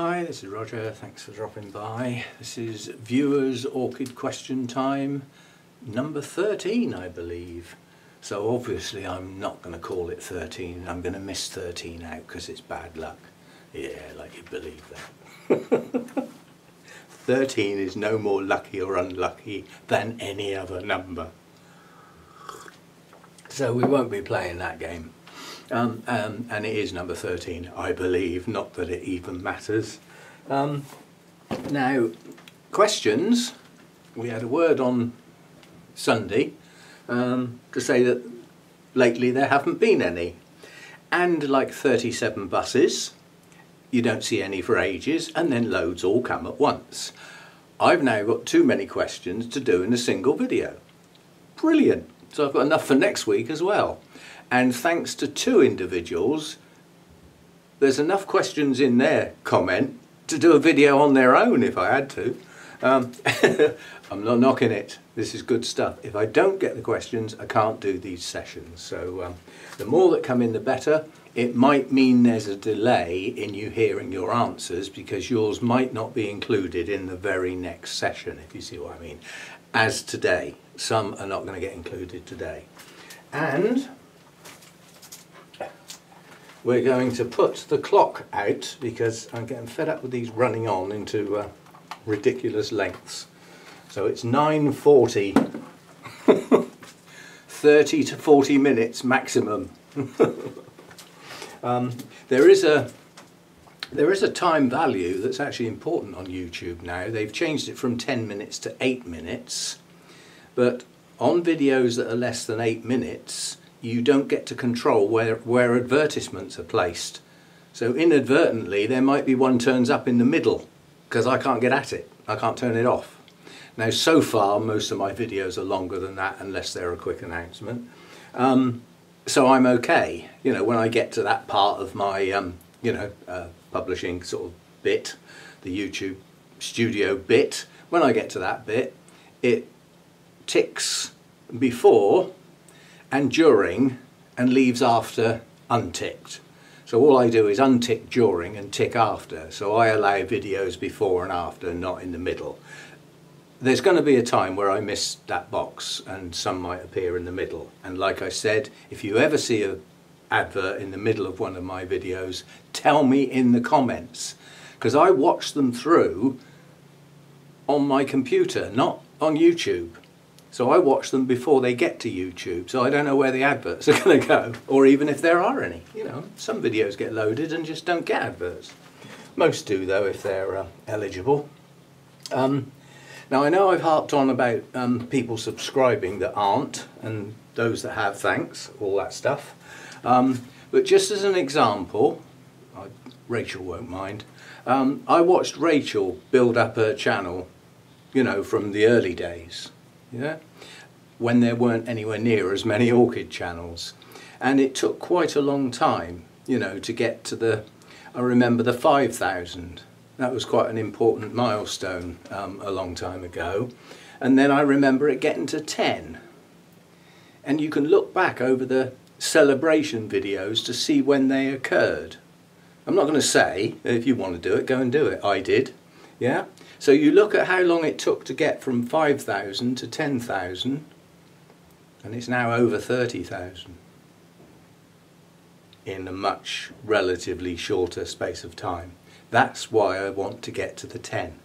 Hi, this is Roger, thanks for dropping by. This is viewers orchid question time number 13, I believe. So obviously I'm not going to call it 13, I'm going to miss 13 out because it's bad luck. Yeah, like you believe that. 13 is no more lucky or unlucky than any other number. So we won't be playing that game. And it is number 13, I believe, not that it even matters. Now, questions, we had a word on Sunday to say that lately there haven't been any. And like 37 buses, you don't see any for ages, and then loads all come at once. I've now got too many questions to do in a single video. Brilliant! So I've got enough for next week as well. And thanks to 2 individuals, there's enough questions in their comment to do a video on their own if I had to. I'm not knocking it. This is good stuff. If I don't get the questions, I can't do these sessions. So the more that come in, the better. It might mean there's a delay in you hearing your answers because yours might not be included in the very next session, if you see what I mean. As today. Some are not going to get included today. And we're going to put the clock out because I'm getting fed up with these running on into ridiculous lengths. So it's 9:40, 30 to 40 minutes maximum. There is a time value that's actually important on YouTube now. They've changed it from 10 minutes to 8 minutes, but on videos that are less than 8 minutes, you don't get to control where advertisements are placed. So inadvertently there might be one turns up in the middle because I can't get at it. I can't turn it off. Now so far most of my videos are longer than that unless they're a quick announcement. So I'm okay. You know, when I get to that part of my publishing sort of bit, the YouTube studio bit, when I get to that bit, it ticks before and during and leaves after unticked. So all I do is untick during and tick after. So I allow videos before and after, not in the middle. There's going to be a time where I miss that box and some might appear in the middle. And like I said, if you ever see an advert in the middle of one of my videos, tell me in the comments. Because I watch them through on my computer, not on YouTube. So I watch them before they get to YouTube, so I don't know where the adverts are going to go, or even if there are any. You know, some videos get loaded and just don't get adverts. Most do though, if they're eligible. Now I know I've harped on about people subscribing that aren't, and those that have, thanks, all that stuff. But just as an example, Rachel won't mind, I watched Rachel build up her channel, you know, from the early days. Yeah, when there weren't anywhere near as many orchid channels, and it took quite a long time, you know, to get to the, I remember the 5,000. That was quite an important milestone a long time ago. And then I remember it getting to 10. And you can look back over the celebration videos to see when they occurred. I'm not going to say, if you want to do it, go and do it. I did. Yeah. So you look at how long it took to get from 5,000 to 10,000, and it's now over 30,000 in a much relatively shorter space of time. That's why I want to get to the 10,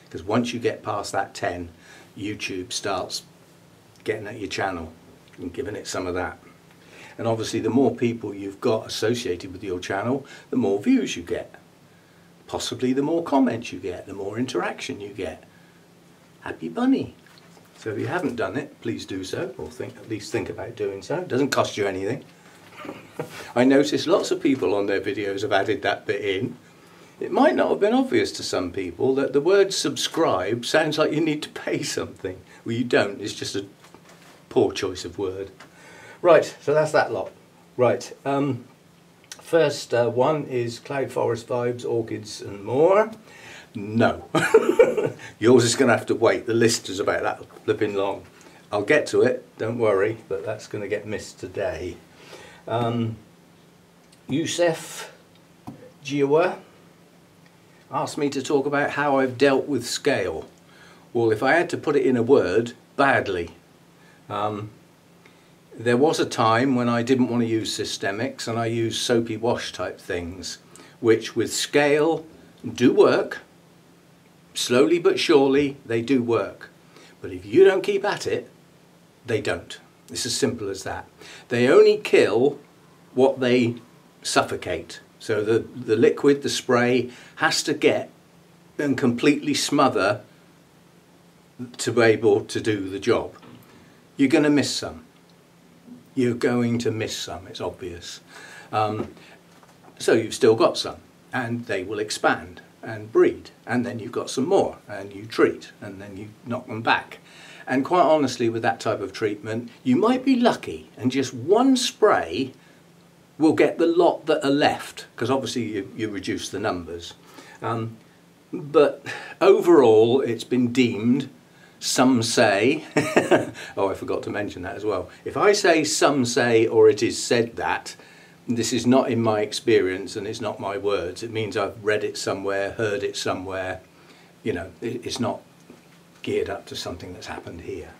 because once you get past that 10, YouTube starts getting at your channel and giving it some of that. And obviously the more people you've got associated with your channel, the more views you get. Possibly the more comments you get, the more interaction you get. Happy bunny. So if you haven't done it, please do so, or at least think about doing so. It doesn't cost you anything. I notice lots of people on their videos have added that bit in. It might not have been obvious to some people that the word subscribe sounds like you need to pay something. Well, you don't, it's just a poor choice of word. Right, so that's that lot. Right. First one is Cloud Forest Vibes, Orchids and More. No. Yours is going to have to wait. The list is about that flipping long. I'll get to it, don't worry, but that's going to get missed today. Youssef Jiwa, asked me to talk about how I've dealt with scale. Well, if I had to put it in a word, badly. There was a time when I didn't want to use systemics and I used soapy wash type things, which with scale do work. Slowly but surely they do work. But if you don't keep at it, they don't. It's as simple as that. They only kill what they suffocate. So the liquid, the spray, has to get and completely smother to be able to do the job. You're going to miss some. You're going to miss some, it's obvious. So you've still got some, and they will expand and breed, and then you've got some more, and you treat, and then you knock them back. And quite honestly, with that type of treatment, you might be lucky, and just one spray will get the lot that are left, because obviously you reduce the numbers. But overall, it's been deemed, some say, oh, I forgot to mention that as well. If I say some say, or it is said that, this is not in my experience and it's not my words. It means I've read it somewhere, heard it somewhere. You know, it's not geared up to something that's happened here.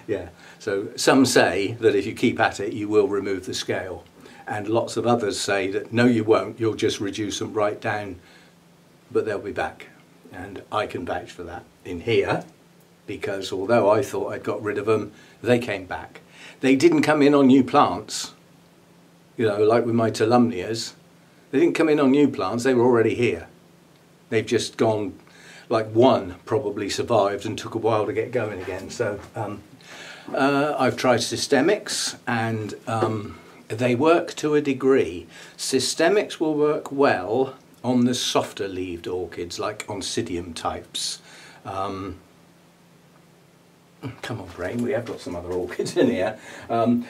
Yeah, so some say that if you keep at it, you will remove the scale. And lots of others say that no, you won't, you'll just reduce them right down, but they'll be back. And I can vouch for that in here, because although I thought I'd got rid of them, they came back. They didn't come in on new plants, you know, like with my Dolomite. They didn't come in on new plants, they were already here. They've just gone, like one probably survived and took a while to get going again. So I've tried systemics, and they work to a degree. Systemics will work well on the softer leaved orchids, like Oncidium types. Come on, brain, we have got some other orchids in here.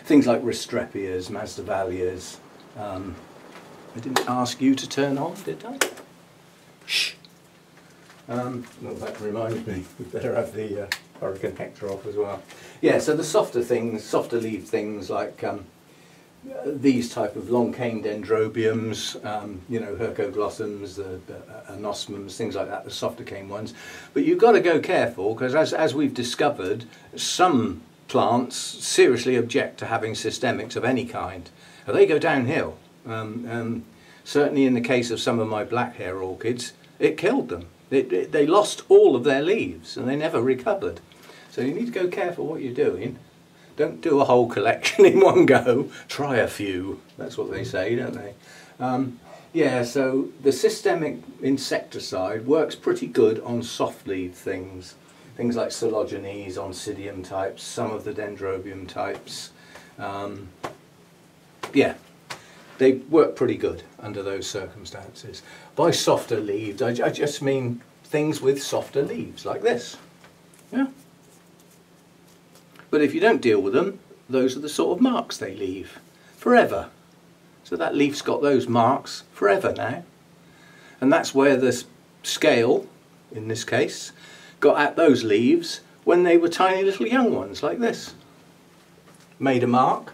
Things like Restrepias, Masdevallias. I didn't ask you to turn on, did I? Shh. Well, that reminds me, we better have the Hurricane Hector off as well. Yeah, so the softer things, softer leaved things like these type of long cane dendrobiums, you know, Hercoglossoms, the anosmums, things like that, the softer cane ones. But you've got to go careful, because as we've discovered, some plants seriously object to having systemics of any kind. They go downhill. Certainly in the case of some of my black hair orchids, it killed them. They lost all of their leaves and they never recovered. So you need to go careful what you're doing. Don't do a whole collection in one go. Try a few. That's what they say, don't they? Yeah, so the systemic insecticide works pretty good on soft leaf things. Things like Coelogenes, Oncidium types, some of the Dendrobium types. Yeah, they work pretty good under those circumstances. By softer leaves, I just mean things with softer leaves, like this. Yeah. But if you don't deal with them, those are the sort of marks they leave forever. So that leaf's got those marks forever now. And that's where the scale, in this case, got at those leaves when they were tiny little young ones like this. Made a mark,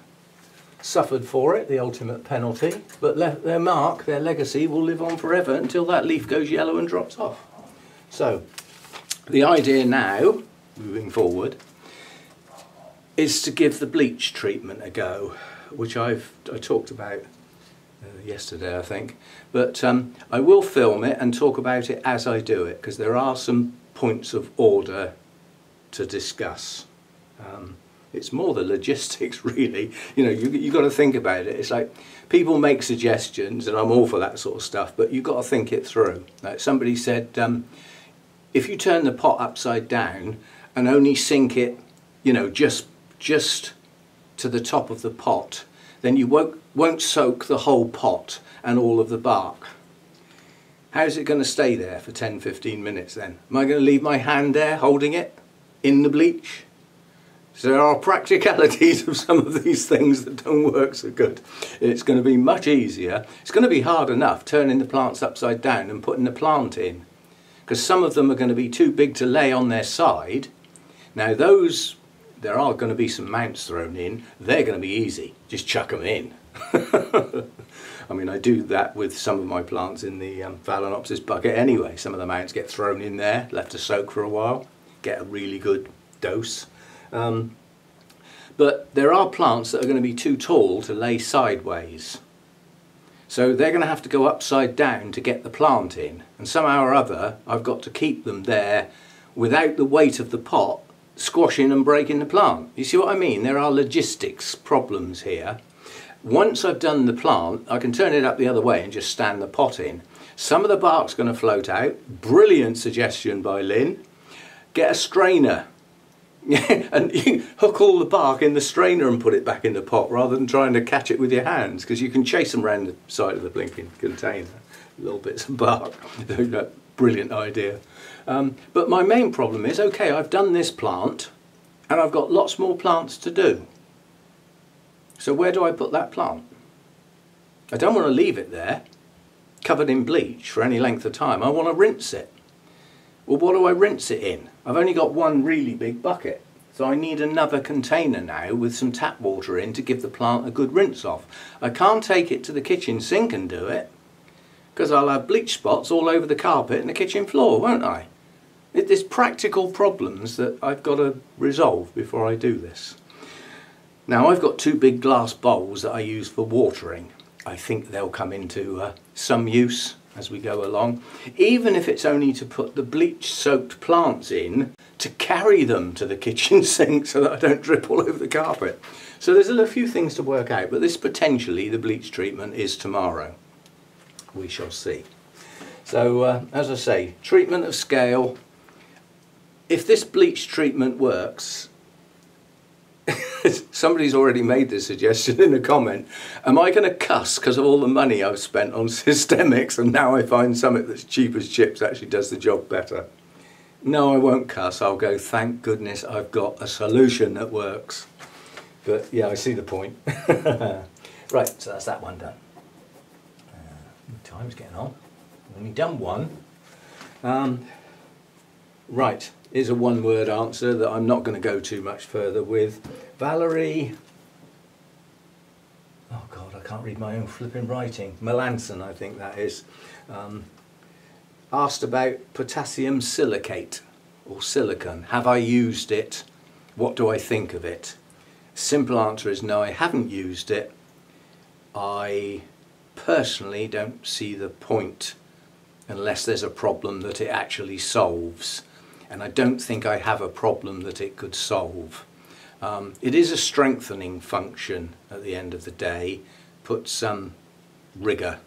suffered for it, the ultimate penalty, but their mark, their legacy will live on forever until that leaf goes yellow and drops off. So the idea now, moving forward, is to give the bleach treatment a go, which I talked about yesterday, I think. But I will film it and talk about it as I do it, because there are some points of order to discuss. It's more the logistics, really. You know, you've got to think about it. It's like people make suggestions, and I'm all for that sort of stuff, but you've got to think it through. Like somebody said, if you turn the pot upside down and only sink it, you know, just to the top of the pot, then you won't soak the whole pot and all of the bark. How's it going to stay there for 10-15 minutes then? Am I going to leave my hand there holding it in the bleach? So there are practicalities of some of these things that don't work so good. It's going to be much easier. It's going to be hard enough turning the plants upside down and putting the plant in, because some of them are going to be too big to lay on their side. Now those, there are going to be some mounts thrown in. They're going to be easy. Just chuck them in. I mean, I do that with some of my plants in the Phalaenopsis bucket anyway. Some of the mounts get thrown in there, left to soak for a while, get a really good dose. But there are plants that are going to be too tall to lay sideways. So they're going to have to go upside down to get the plant in. And somehow or other, I've got to keep them there without the weight of the pot squashing and breaking the plant. You see what I mean? There are logistics problems here. Once I've done the plant, I can turn it up the other way and just stand the pot in. Some of the bark's going to float out. Brilliant suggestion by Lynn. Get a strainer. And you hook all the bark in the strainer and put it back in the pot rather than trying to catch it with your hands, because you can chase them around the side of the blinking container, little bits of bark. Brilliant idea. But my main problem is, okay, I've done this plant and I've got lots more plants to do. So where do I put that plant? I don't want to leave it there covered in bleach for any length of time. I want to rinse it. Well, what do I rinse it in? I've only got one really big bucket, so I need another container now with some tap water in to give the plant a good rinse off. I can't take it to the kitchen sink and do it, because I'll have bleach spots all over the carpet and the kitchen floor, won't I? There's practical problems that I've got to resolve before I do this. Now, I've got two big glass bowls that I use for watering. I think they'll come into some use as we go along, even if it's only to put the bleach soaked plants in to carry them to the kitchen sink so that I don't drip all over the carpet. So there's a few things to work out, but this potentially, the bleach treatment, is tomorrow. We shall see. So as I say, treatment of scale. If this bleach treatment works, somebody's already made this suggestion in a comment, am I going to cuss because of all the money I've spent on systemics and now I find something that's cheap as chips actually does the job better? No, I won't cuss. I'll go, thank goodness I've got a solution that works. But yeah, I see the point. Right, so that's that one done. Time's getting on. I've only done one. Right, here's a one-word answer that I'm not going to go too much further with. Valerie, oh God, I can't read my own flipping writing. Melanson, I think that is. Asked about potassium silicate or silicon. Have I used it? What do I think of it? Simple answer is no, I haven't used it. I personally don't see the point unless there's a problem that it actually solves. And I don't think I have a problem that it could solve. It is a strengthening function at the end of the day, puts some rigour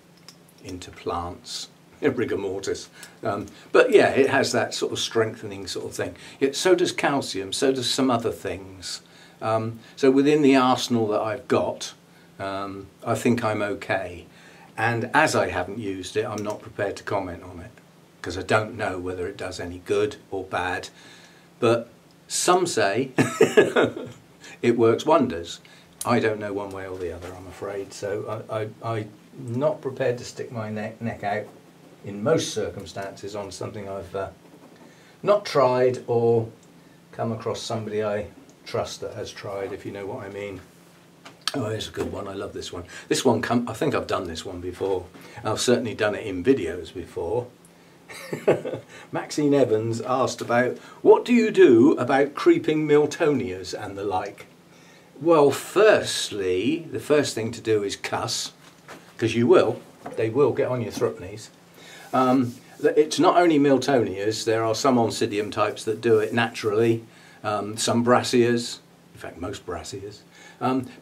into plants, rigor mortis. But yeah, it has that sort of strengthening sort of thing. So does calcium, so does some other things. So within the arsenal that I've got, I think I'm okay. And as I haven't used it, I'm not prepared to comment on it, because I don't know whether it does any good or bad. But some say it works wonders. I don't know one way or the other, I'm afraid. So I'm not prepared to stick my neck out in most circumstances on something I've not tried or come across somebody I trust that has tried, if you know what I mean. Oh, here's a good one. I love this one. This one, I think I've done this one before. I've certainly done it in videos before. Maxine Evans asked about, what do you do about creeping Miltonias and the like? Well, firstly, the first thing to do is cuss, because you will. They will get on your thrupneys. It's not only Miltonias, there are some Oncidium types that do it naturally, some Brassias, in fact most Brassias.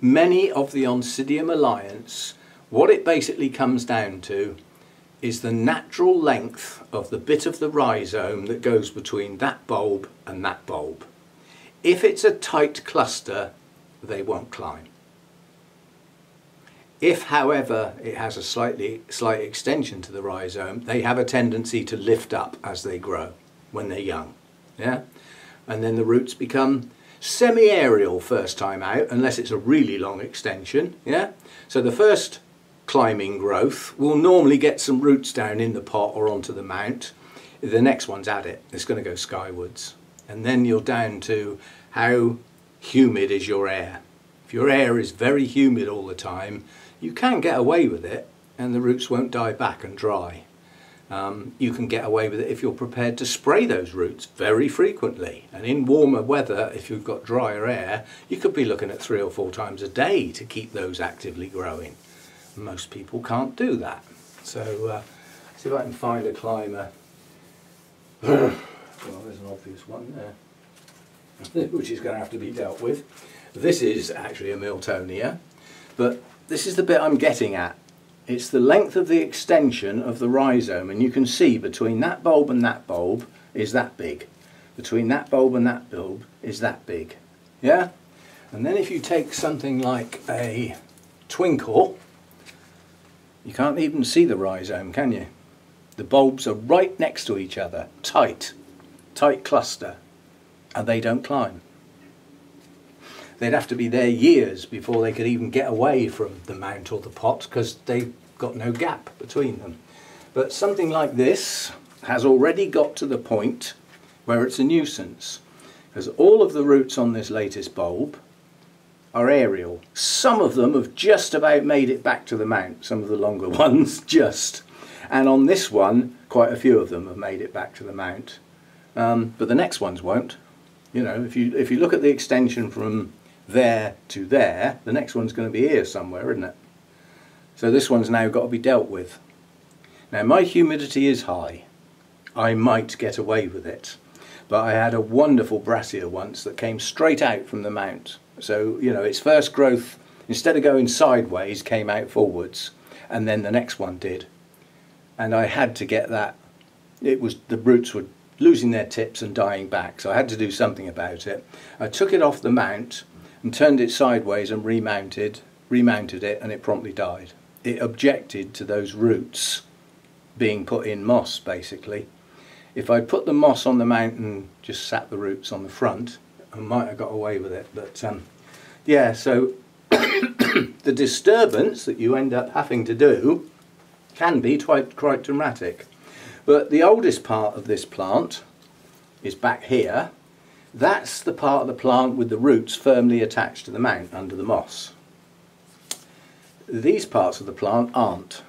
Many of the Oncidium alliance, what it basically comes down to is the natural length of the bit of the rhizome that goes between that bulb and that bulb. If it's a tight cluster, they won't climb. If, however, it has a slight extension to the rhizome, they have a tendency to lift up as they grow when they're young. Yeah? And then the roots become semi-aerial first time out, unless it's a really long extension. Yeah? So the first climbing growth will normally get some roots down in the pot or onto the mount. The next one's at it. It's going to go skywards. And then you're down to how humid is your air. If your air is very humid all the time, you can get away with it and the roots won't die back and dry. You can get away with it if you're prepared to spray those roots very frequently. And in warmer weather, if you've got drier air, you could be looking at 3 or 4 times a day to keep those actively growing. Most people can't do that. So see if I can find a climber. Well, there's an obvious one there, which is going to have to be dealt with. This is actually a Miltonia, but this is the bit I'm getting at. It's the length of the extension of the rhizome, and you can see between that bulb and that bulb is that big. Between that bulb and that bulb is that big. Yeah? And then if you take something like a twinkle, you can't even see the rhizome, can you? The bulbs are right next to each other, tight cluster, and they don't climb. They'd have to be there years before they could even get away from the mount or the pot, because they've got no gap between them. But something like this has already got to the point where it's a nuisance, because all of the roots on this latest bulb are aerial. Some of them have just about made it back to the mount, some of the longer ones just. And on this one, quite a few of them have made it back to the mount. But the next ones won't. You know, if you look at the extension from there to there, the next one's going to be here somewhere, isn't it? So this one's now got to be dealt with. Now my humidity is high. I might get away with it. But I had a wonderful Brassia once that came straight out from the mount. So, you know, its first growth, instead of going sideways, came out forwards. And then the next one did. And I had to get that. It was, the roots were losing their tips and dying back. So I had to do something about it. I took it off the mount and turned it sideways and remounted it, and it promptly died. It objected to those roots being put in moss, basically. If I'd put the moss on the mount and just sat the roots on the front, I might have got away with it. But yeah, so the disturbance that you end up having to do can be quite dramatic. But the oldest part of this plant is back here. That's the part of the plant with the roots firmly attached to the mount under the moss. These parts of the plant aren't.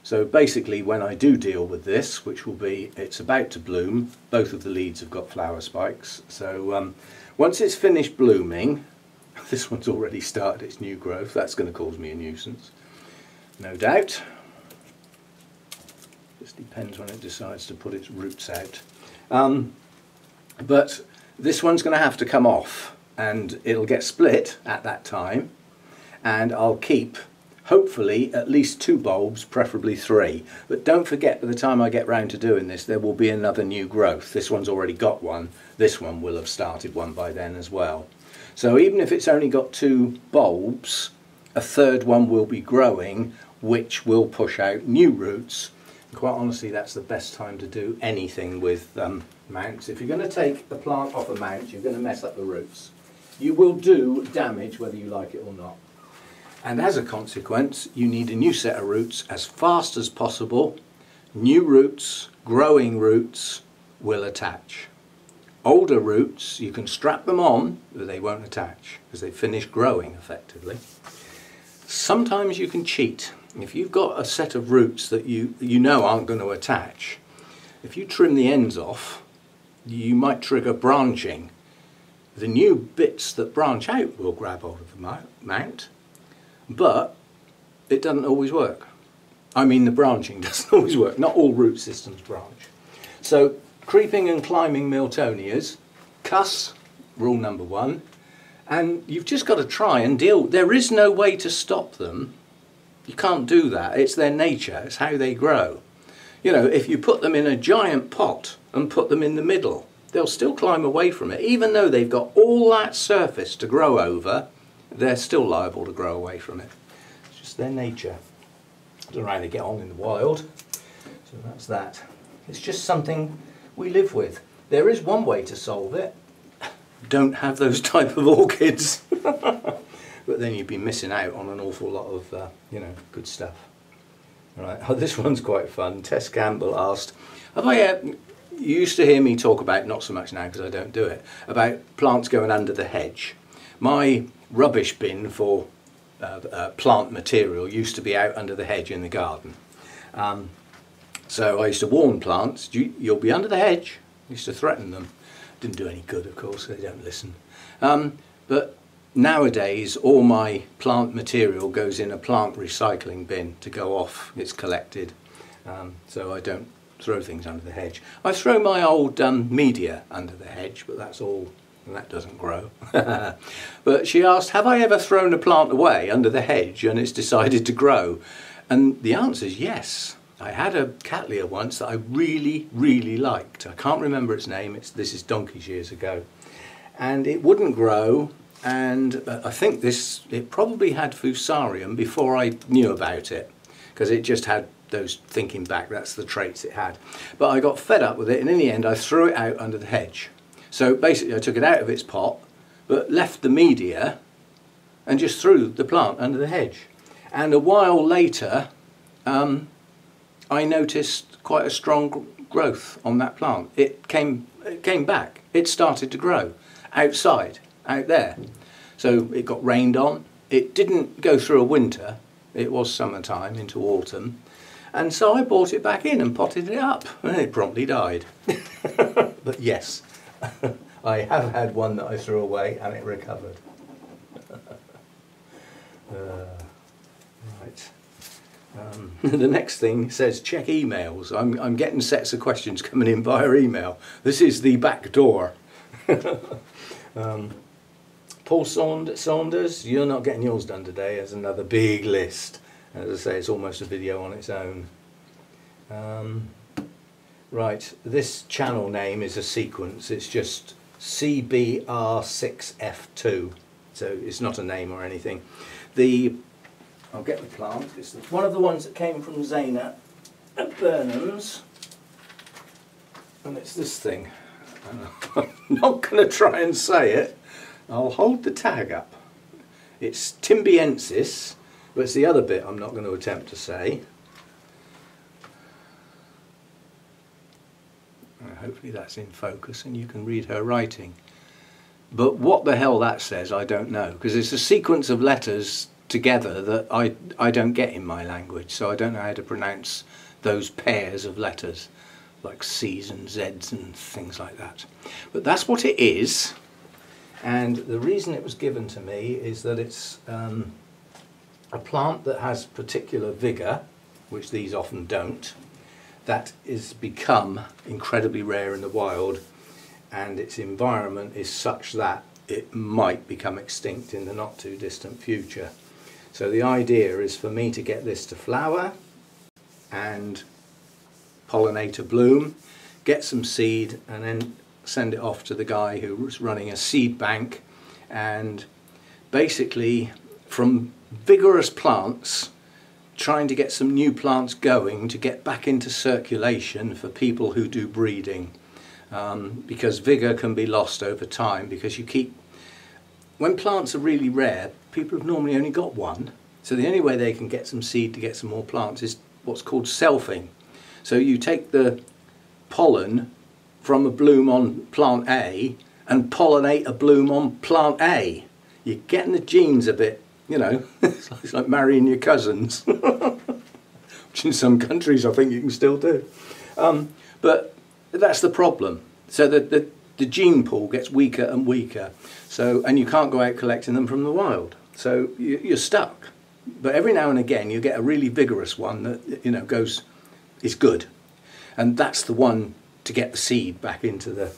So basically when I do deal with this, which will be, it's about to bloom, both of the leads have got flower spikes, so once it's finished blooming, this one's already started its new growth, that's going to cause me a nuisance, no doubt. Just depends when it decides to put its roots out. But this one's going to have to come off, and it'll get split at that time, and I'll keep hopefully at least 2 bulbs, preferably 3. But don't forget, by the time I get round to doing this, there will be another new growth. This one's already got one. This one will have started one by then as well. So even if it's only got 2 bulbs, a third one will be growing, which will push out new roots. Quite honestly, that's the best time to do anything with mounts. If you're going to take a plant off a mount, you're going to mess up the roots. You will do damage whether you like it or not. And as a consequence, you need a new set of roots as fast as possible. New roots, growing roots, will attach. Older roots, you can strap them on, but they won't attach because they finish growing effectively. Sometimes you can cheat. If you've got a set of roots that you know aren't going to attach, if you trim the ends off, you might trigger branching. The new bits that branch out will grab hold of the mount, but it doesn't always work. I mean, the branching doesn't always work. Not all root systems branch. So creeping and climbing Miltonias, cuss, rule number 1, and you've just got to try and deal. There is no way to stop them. You can't do that. It's their nature. It's how they grow. You know, if you put them in a giant pot and put them in the middle, they'll still climb away from it. Even though they've got all that surface to grow over, they're still liable to grow away from it. It's just their nature. I don't know how they get on in the wild. So that's that. It's just something we live with. There is one way to solve it. Don't have those type of orchids. But then you'd be missing out on an awful lot of, you know, good stuff. Right. Oh, this one's quite fun. Tess Campbell asked, have I you used to hear me talk about, not so much now because I don't do it, about plants going under the hedge. My rubbish bin for plant material used to be out under the hedge in the garden. So I used to warn plants, you'll be under the hedge. I used to threaten them. Didn't do any good, of course, they don't listen. But nowadays all my plant material goes in a plant recycling bin to go off. It's collected, so I don't throw things under the hedge. I throw my old media under the hedge, but that's all, and that doesn't grow. But she asked, have I ever thrown a plant away under the hedge and it's decided to grow? And the answer is yes. I had a cattleya once that I really, really liked. I can't remember its name. This is donkey's years ago. And it wouldn't grow, and I think it probably had fusarium before I knew about it, because it just had those, thinking back, that's the traits it had. But I got fed up with it, and in the end I threw it out under the hedge. So basically I took it out of its pot, but left the media and just threw the plant under the hedge. And a while later I noticed quite a strong growth on that plant. It came back. It started to grow outside, out there. So it got rained on. It didn't go through a winter. It was summertime into autumn. And so I brought it back in and potted it up, and it promptly died. But yes, I have had one that I threw away and it recovered. Right. The next thing says check emails. I'm getting sets of questions coming in via email. This is the back door. Paul Saunders, you're not getting yours done today. There's another big list. As I say, it's almost a video on its own. Right, this channel name is a sequence. It's just CBR6F2. So it's not a name or anything. I'll get the plant. It's one of the ones that came from Zana at Burnham's. And it's this thing. I'm not going to try and say it. I'll hold the tag up. It's timbiensis, but it's the other bit I'm not going to attempt to say. Hopefully that's in focus and you can read her writing. But what the hell that says, I don't know, because it's a sequence of letters together that I don't get in my language, so I don't know how to pronounce those pairs of letters like C's and Z's and things like that. But that's what it is, and the reason it was given to me is that it's a plant that has particular vigour, which these often don't, that is become incredibly rare in the wild, and its environment is such that it might become extinct in the not too distant future. So the idea is for me to get this to flower and pollinate a bloom, get some seed, and then send it off to the guy who's running a seed bank, and basically from vigorous plants trying to get some new plants going to get back into circulation for people who do breeding, because vigour can be lost over time, because when plants are really rare, people have normally only got one, so the only way they can get some seed to get some more plants is what's called selfing. So you take the pollen from a bloom on plant A and pollinate a bloom on plant A. You're getting the genes a bit, you know, it's like marrying your cousins, which in some countries I think you can still do. But that's the problem. So the gene pool gets weaker and weaker, and you can't go out collecting them from the wild. So you're stuck. But every now and again you get a really vigorous one that, you know, is good, and that's the one to get the seed back into the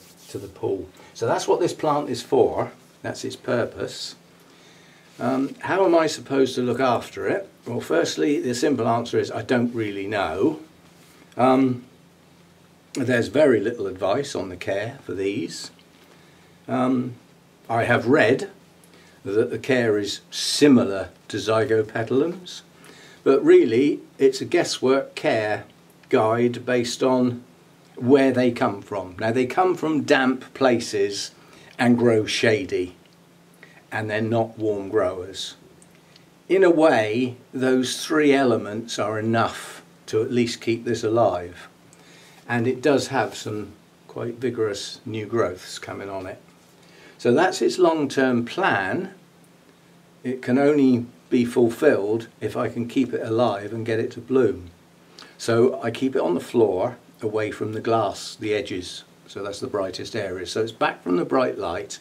pool. So that's what this plant is for. That's its purpose. How am I supposed to look after it? Well, firstly, the simple answer is I don't really know. There's very little advice on the care for these. I have read that the care is similar to Zygotelums, but really it's a guesswork care guide based on where they come from. Now, they come from damp places and grow shady, and they're not warm growers. In a way, those three elements are enough to at least keep this alive, and it does have some quite vigorous new growths coming on it. So that's its long-term plan. It can only be fulfilled if I can keep it alive and get it to bloom. So I keep it on the floor, away from the glass, the edges, so that's the brightest area. So it's back from the bright light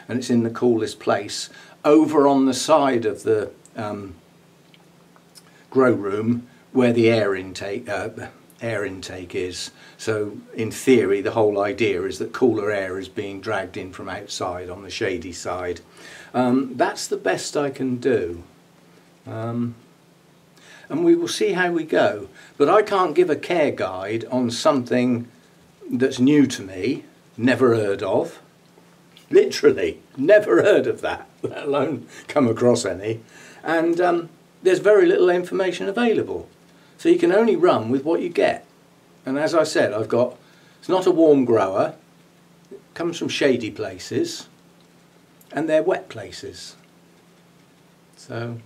and it's in the coolest place, over on the side of the grow room where the air intake is. So in theory the whole idea is that cooler air is being dragged in from outside on the shady side. That's the best I can do. And we will see how we go. But I can't give a care guide on something that's new to me, never heard of. Literally, never heard of that, let alone come across any. And there's very little information available. So you can only run with what you get. And as I said, it's not a warm grower, it comes from shady places, and they're wet places. So,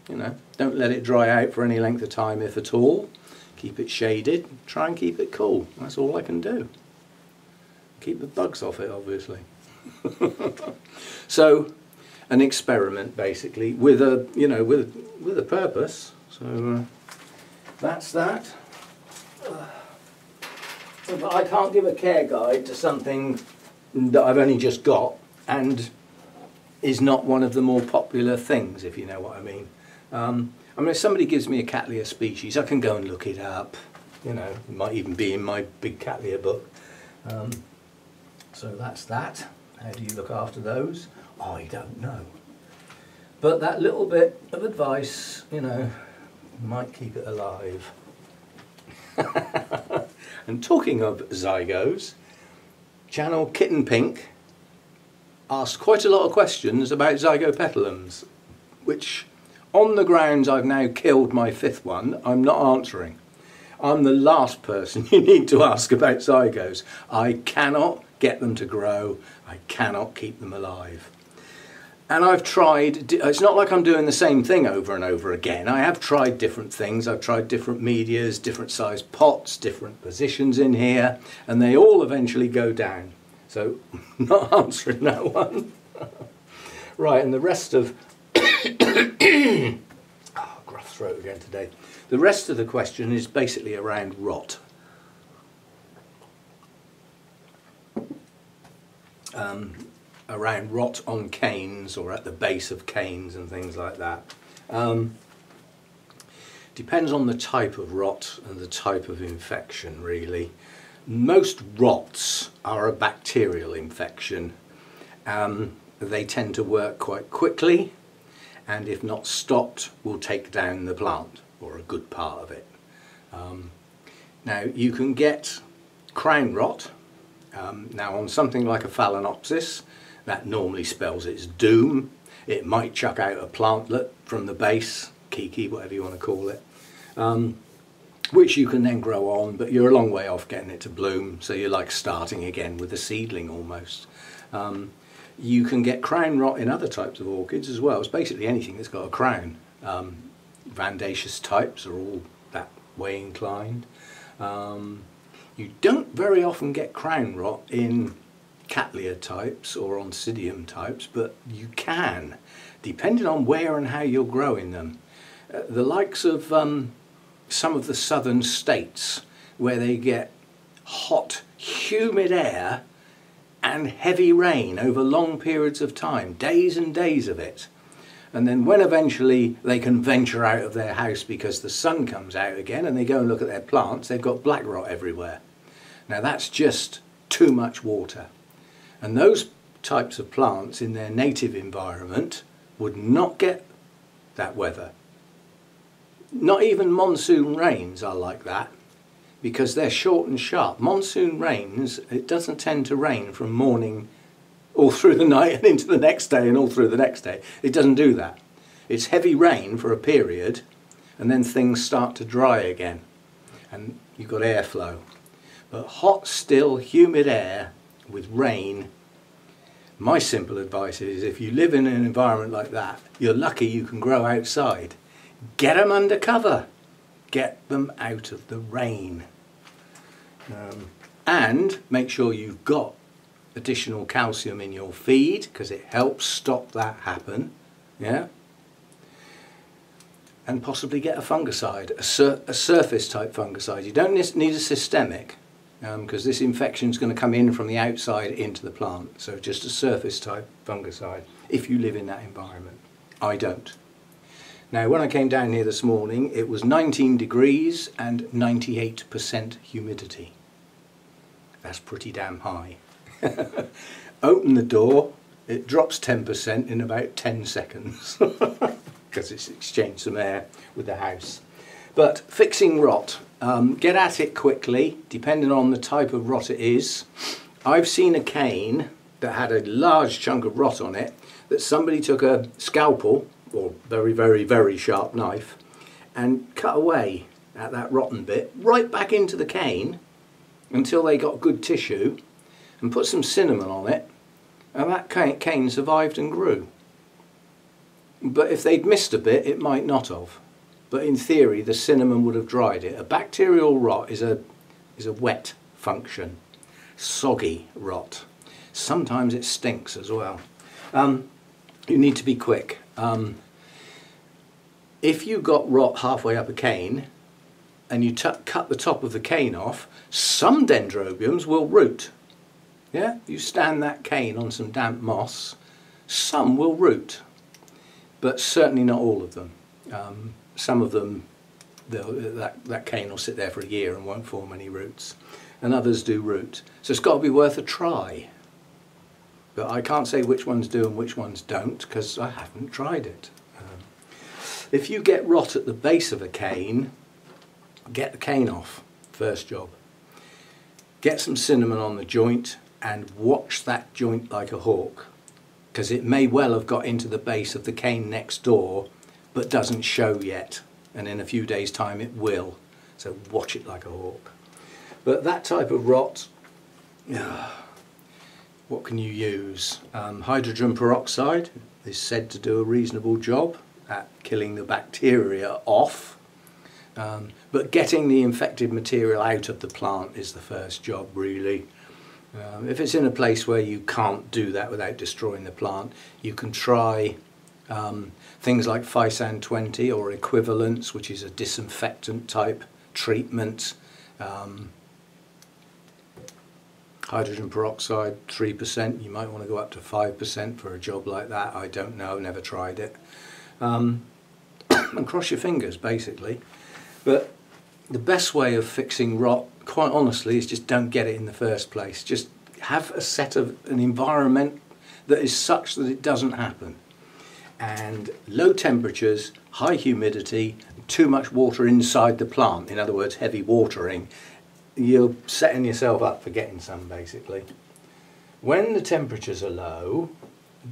you know, don't let it dry out for any length of time, if at all. Keep it shaded, try and keep it cool. That's all I can do. Keep the bugs off it, obviously. So, an experiment basically with a, you know, with a purpose. So that's that. But I can't give a care guide to something that I've only just got and is not one of the more popular things, if you know what I mean. I mean, if somebody gives me a Cattleya species, I can go and look it up. You know, it might even be in my big Cattleya book. So that's that. How do you look after those? I don't know. But that little bit of advice, you know, might keep it alive. And talking of zygos, channel Kitten Pink asked quite a lot of questions about Zygotelums, which, on the grounds I've now killed my 5th one, I'm not answering. I'm the last person you need to ask about zygos. I cannot get them to grow. I cannot keep them alive. And I've tried, it's not like I'm doing the same thing over and over again. I have tried different things. I've tried different medias, different sized pots, different positions in here, and they all eventually go down. So, not answering that one. Right, and the rest of... oh, gruff throat again today. The rest of the question is basically around rot. Around rot on canes or at the base of canes and things like that. Depends on the type of rot and the type of infection, really. Most rots are a bacterial infection. They tend to work quite quickly, and if not stopped, will take down the plant, or a good part of it. Now, you can get crown rot. Now, on something like a Phalaenopsis, that normally spells its doom. It might chuck out a plantlet from the base, kiki, whatever you want to call it, which you can then grow on, but you're a long way off getting it to bloom, so you're like starting again with a seedling almost. You can get crown rot in other types of orchids as well. It's basically anything that's got a crown. Vandaceous types are all that way inclined. You don't very often get crown rot in Cattleya types or Oncidium types, but you can, depending on where and how you're growing them. The likes of some of the southern states, where they get hot, humid air and heavy rain over long periods of time, days and days of it. And then when eventually they can venture out of their house because the sun comes out again and they go and look at their plants, they've got black rot everywhere. Now that's just too much water. And those types of plants in their native environment would not get that weather. Not even monsoon rains are like that, because they're short and sharp. Monsoon rains, it doesn't tend to rain from morning all through the night and into the next day and all through the next day. It doesn't do that. It's heavy rain for a period, and then things start to dry again, and you've got airflow. But hot, still, humid air with rain, my simple advice is, if you live in an environment like that, you're lucky you can grow outside. Get them under cover. Get them out of the rain. And make sure you've got additional calcium in your feed because it helps stop that happen, yeah, and possibly get a fungicide, a surface type fungicide. You don't need a systemic because this infection is going to come in from the outside into the plant, so just a surface type fungicide if you live in that environment. I don't. Now when I came down here this morning it was 19 degrees and 98% humidity. That's pretty damn high. Open the door, it drops 10% in about 10 seconds because it's exchanged some air with the house. But fixing rot, get at it quickly depending on the type of rot it is. I've seen a cane that had a large chunk of rot on it that somebody took a scalpel or very sharp knife and cut away at that rotten bit right back into the cane until they got good tissue and put some cinnamon on it, and that cane survived and grew. But if they'd missed a bit it might not have, but in theory the cinnamon would have dried it. A bacterial rot is a wet function, soggy rot. Sometimes it stinks as well. You need to be quick. If you got rot halfway up a cane and you cut the top of the cane off, some dendrobiums will root. Yeah, you stand that cane on some damp moss, some will root, but certainly not all of them. Some of them, that cane will sit there for a year and won't form any roots, and others do root. So it's got to be worth a try. But I can't say which ones do and which ones don't because I haven't tried it. If you get rot at the base of a cane, get the cane off, first job. Get some cinnamon on the joint and watch that joint like a hawk, because it may well have got into the base of the cane next door but doesn't show yet, and in a few days time it will, so watch it like a hawk. But that type of rot, what can you use? Hydrogen peroxide is said to do a reasonable job at killing the bacteria off, but getting the infected material out of the plant is the first job really. If it's in a place where you can't do that without destroying the plant, you can try things like Physan 20 or equivalents, which is a disinfectant type treatment. Hydrogen peroxide 3%, you might want to go up to 5% for a job like that. I don't know, never tried it. And cross your fingers basically. But the best way of fixing rot, quite honestly, is just don't get it in the first place. Just have a set of an environment that is such that it doesn't happen. And low temperatures, high humidity, too much water inside the plant, in other words heavy watering, you're setting yourself up for getting some basically. When the temperatures are low,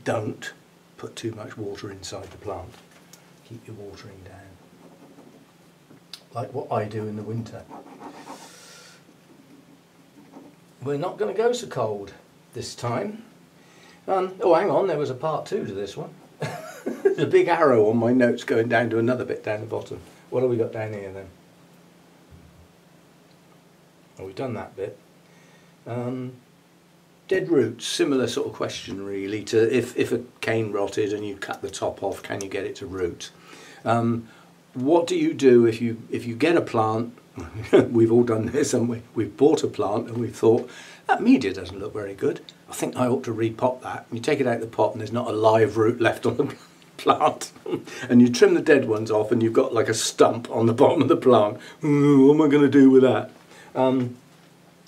don't put too much water inside the plant. Keep your watering down. Like what I do in the winter. We're not going to go so cold this time. Oh, hang on, there was a part 2 to this one. There's a big arrow on my notes going down to another bit down the bottom. What have we got down here then? Oh, we've done that bit. Dead roots, similar sort of question really to if a cane rotted and you cut the top off, can you get it to root? What do you do if you get a plant? We've all done this, haven't we? We've bought a plant and we've thought, that media doesn't look very good. I think I ought to repot that. You take it out of the pot and there's not a live root left on the plant. And you trim the dead ones off and you've got like a stump on the bottom of the plant. What am I going to do with that?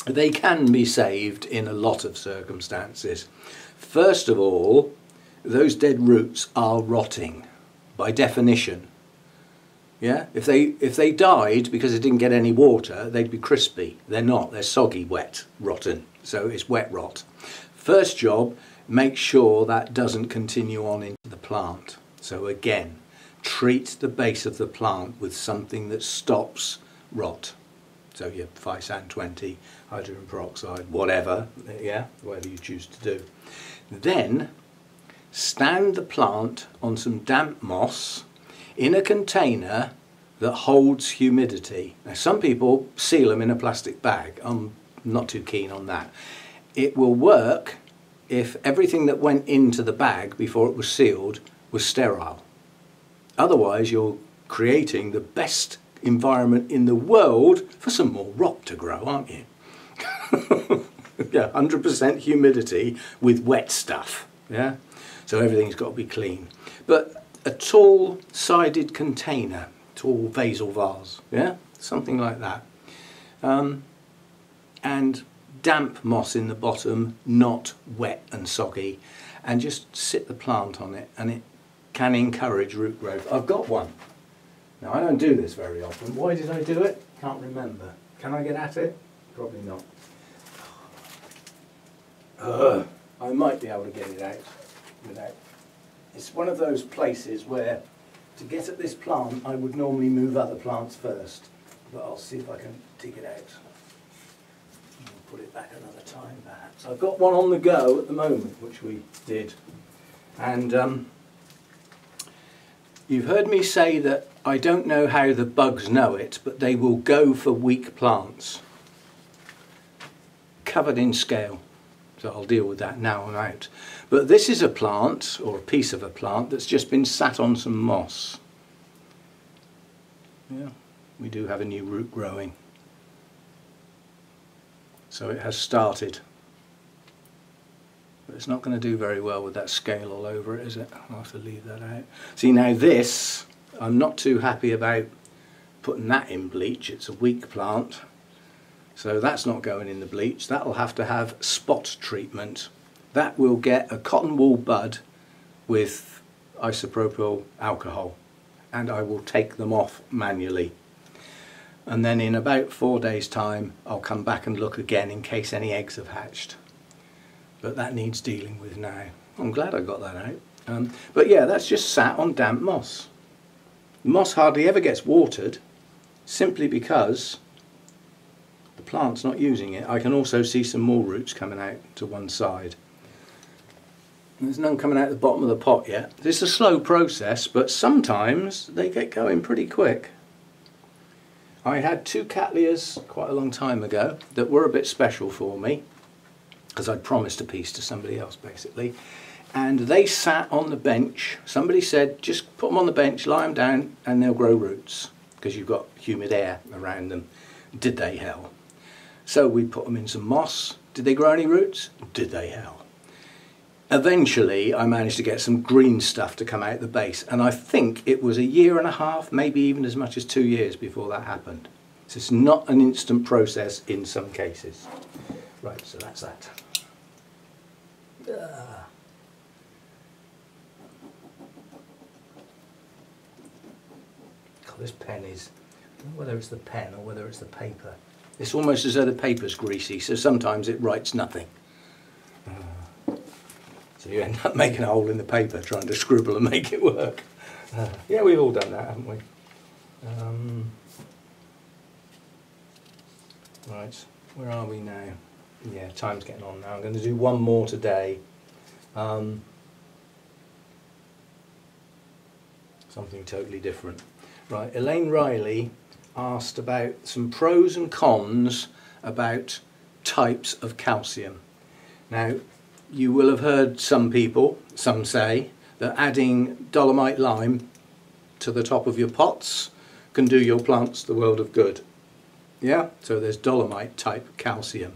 They can be saved in a lot of circumstances. First of all, those dead roots are rotting by definition. Yeah, if they died because they didn't get any water, they'd be crispy. They're not. They're soggy, wet, rotten. So it's wet rot. First job, make sure that doesn't continue on into the plant. So again, treat the base of the plant with something that stops rot. So your Physan 20, hydrogen peroxide, whatever, yeah, whatever you choose to do. Then stand the plant on some damp moss in a container that holds humidity. Now some people seal them in a plastic bag. I'm not too keen on that. It will work if everything that went into the bag before it was sealed was sterile. Otherwise you're creating the best environment in the world for some more rock to grow, aren't you? Yeah, 100% humidity with wet stuff, yeah? So everything's got to be clean. But a tall sided container, tall vasal vase, yeah? Something like that. And damp moss in the bottom, not wet and soggy, and just sit the plant on it, and it can encourage root growth. I've got one. Now I don't do this very often. Why did I do it? Can't remember. Can I get at it? Probably not. I might be able to get it out without. It's one of those places where to get at this plant I would normally move other plants first, but I'll see if I can dig it out. I'll put it back another time perhaps. I've got one on the go at the moment, which we did, and you've heard me say that I don't know how the bugs know it, but they will go for weak plants covered in scale. So I'll deal with that now I'm out. But this is a plant, or a piece of a plant, that's just been sat on some moss. Yeah, we do have a new root growing. So it has started. But it's not going to do very well with that scale all over it, is it? I'll have to leave that out. See, now this, I'm not too happy about putting that in bleach. It's a weak plant. So that's not going in the bleach. That'll have to have spot treatment. That will get a cotton wool bud with isopropyl alcohol, and I will take them off manually. And then in about 4 days' time I'll come back and look again in case any eggs have hatched. But that needs dealing with now. I'm glad I got that out. But yeah, that's just sat on damp moss. The moss hardly ever gets watered, simply because the plant's not using it. I can also see some more roots coming out to one side. There's none coming out the bottom of the pot yet. It's a slow process, but sometimes they get going pretty quick. I had 2 Cattleyas quite a long time ago that were a bit special for me, because I'd promised a piece to somebody else basically, and they sat on the bench. Somebody said just put them on the bench, lie them down, and they'll grow roots because you've got humid air around them. Did they hell? So we put them in some moss. Did they grow any roots? Did they hell? Eventually I managed to get some green stuff to come out the base, and I think it was 1.5 years, maybe even as much as 2 years before that happened. So it's not an instant process in some cases. Right, so that's that. God, this pen is, I don't know whether it's the pen or whether it's the paper. It's almost as though the paper's greasy, so sometimes it writes nothing. So you end up making a hole in the paper trying to scribble and make it work. Yeah, we've all done that, haven't we? Right, where are we now? Yeah, time's getting on now. I'm going to do one more today. Something totally different. Right, Elaine Riley asked about some pros and cons about types of calcium. Now, you will have heard some people, some say, that adding Dolomite lime to the top of your pots can do your plants the world of good. Yeah, so there's Dolomite type calcium.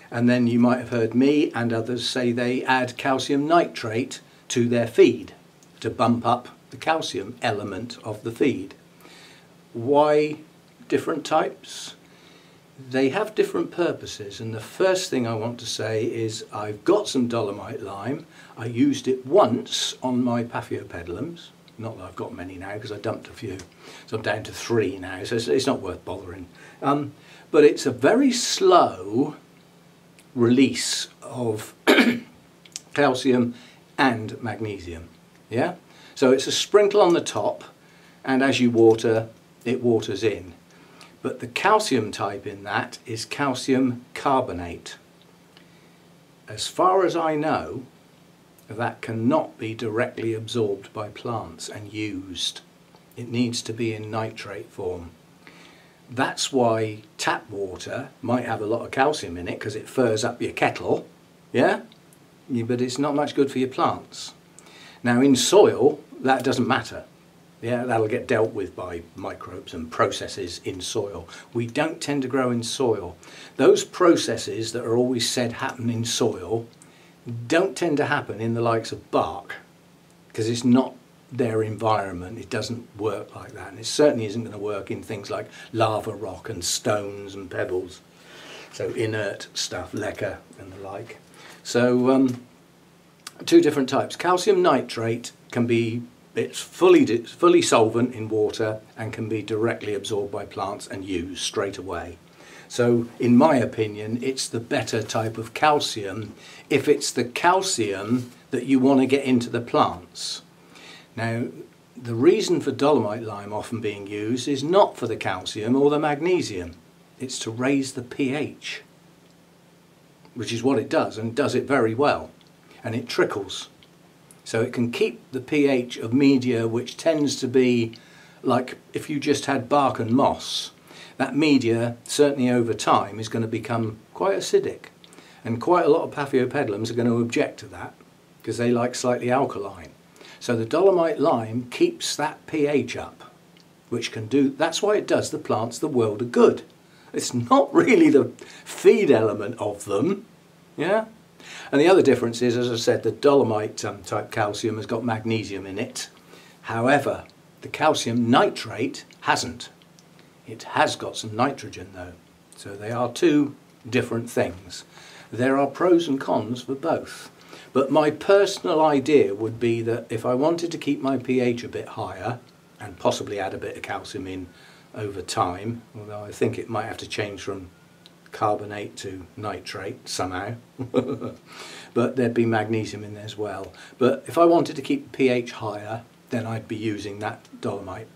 And then you might have heard me and others say they add calcium nitrate to their feed to bump up the calcium element of the feed. Why different types? They have different purposes, and the first thing I want to say is I've got some Dolomite lime. I used it once on my Paphiopedilums. Not that I've got many now because I dumped a few. So I'm down to 3 now, so it's not worth bothering. But it's a very slow release of calcium and magnesium. Yeah? So it's a sprinkle on the top, and as you water, it waters in. But the calcium type in that is calcium carbonate. As far as I know, that cannot be directly absorbed by plants and used. It needs to be in nitrate form. That's why tap water might have a lot of calcium in it, because it furs up your kettle, yeah? but it's not much good for your plants. Now in soil, that doesn't matter. Yeah, that'll get dealt with by microbes and processes in soil. We don't tend to grow in soil. Those processes that are always said happen in soil don't tend to happen in the likes of bark, because it's not their environment. It doesn't work like that, and it certainly isn't going to work in things like lava rock and stones and pebbles, so inert stuff, leca and the like. So two different types. Calcium nitrate can be, it's fully solvent in water and can be directly absorbed by plants and used straight away. So in my opinion, it's the better type of calcium if it's the calcium that you want to get into the plants. Now, the reason for dolomite lime often being used is not for the calcium or the magnesium. It's to raise the pH, which is what it does, and does it very well. And it trickles. So it can keep the pH of media, which tends to be like if you just had bark and moss. That media, certainly over time, is going to become quite acidic. And quite a lot of Paphiopedilums are going to object to that because they like slightly alkaline. So the dolomite lime keeps that pH up, which can do, that's why it does the plants the world of good. It's not really the feed element of them, yeah? And the other difference is, as I said, the dolomite type calcium has got magnesium in it. However, the calcium nitrate hasn't. It has got some nitrogen though. So they are two different things. There are pros and cons for both. But my personal idea would be that if I wanted to keep my pH a bit higher and possibly add a bit of calcium in over time, although I think it might have to change from carbonate to nitrate somehow, but there'd be magnesium in there as well. But if I wanted to keep the pH higher, then I'd be using that dolomite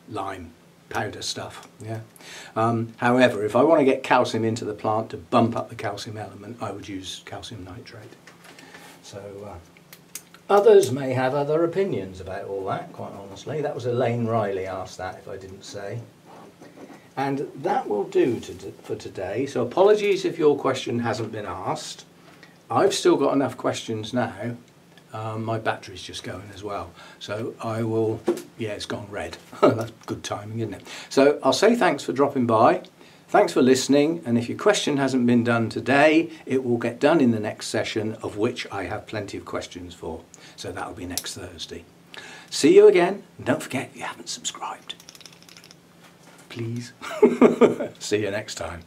lime powder stuff. Yeah. However, if I want to get calcium into the plant to bump up the calcium element, I would use calcium nitrate. So others may have other opinions about all that, quite honestly. That was Elaine Riley asked that, if I didn't say. And that will do for today. So apologies if your question hasn't been asked. I've still got enough questions now. My battery's just going as well. So I will, yeah, it's gone red. That's good timing, isn't it? So I'll say thanks for dropping by. Thanks for listening. And if your question hasn't been done today, it will get done in the next session, of which I have plenty of questions for. So that'll be next Thursday. See you again. And don't forget, you haven't subscribed. Please. See you next time.